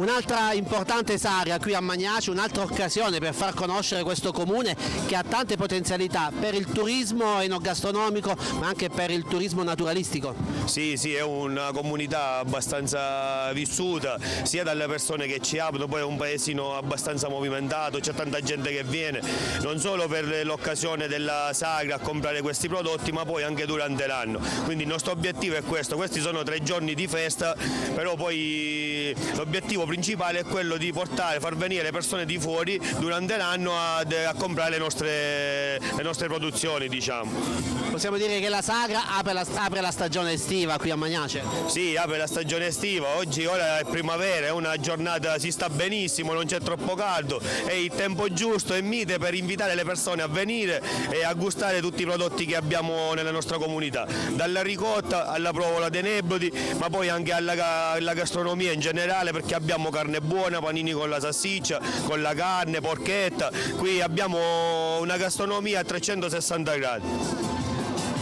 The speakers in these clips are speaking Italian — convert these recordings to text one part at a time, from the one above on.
Un'altra importante sagra qui a Magnace, un'altra occasione per far conoscere questo comune che ha tante potenzialità per il turismo enogastronomico ma anche per il turismo naturalistico. Sì, è una comunità abbastanza vissuta sia dalle persone che ci abitano, poi è un paesino abbastanza movimentato, c'è tanta gente che viene non solo per l'occasione della sagra a comprare questi prodotti ma poi anche durante l'anno, quindi il nostro obiettivo è questo, questi sono 3 giorni di festa, però poi l'obiettivo principale è quello di far venire le persone di fuori durante l'anno a comprare le nostre produzioni, diciamo. Possiamo dire che la sagra apre la stagione estiva qui a Magnace? Sì, apre la stagione estiva, ora è primavera, è una giornata, si sta benissimo, non c'è troppo caldo, è il tempo giusto e mite per invitare le persone a venire e a gustare tutti i prodotti che abbiamo nella nostra comunità, dalla ricotta alla provola dei nebrodi, ma poi anche alla gastronomia in generale, perché abbiamo carne buona, panini con la salsiccia, con la carne, porchetta, qui abbiamo una gastronomia a 360 gradi.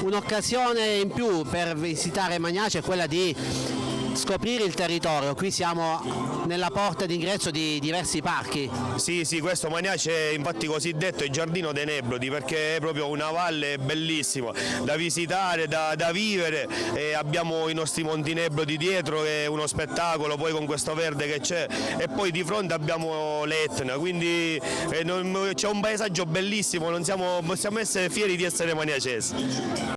Un'occasione in più per visitare Magnace è quella di scoprire il territorio, qui siamo nella porta d'ingresso di diversi parchi. Sì, questo Magnace è infatti cosiddetto il giardino dei Nebrodi perché è proprio una valle bellissima da visitare, da vivere, e abbiamo i nostri Monti Nebrodi dietro che è uno spettacolo, poi con questo verde che c'è, e poi di fronte abbiamo l'Etna, quindi c'è un paesaggio bellissimo, possiamo essere fieri di essere magnacesi.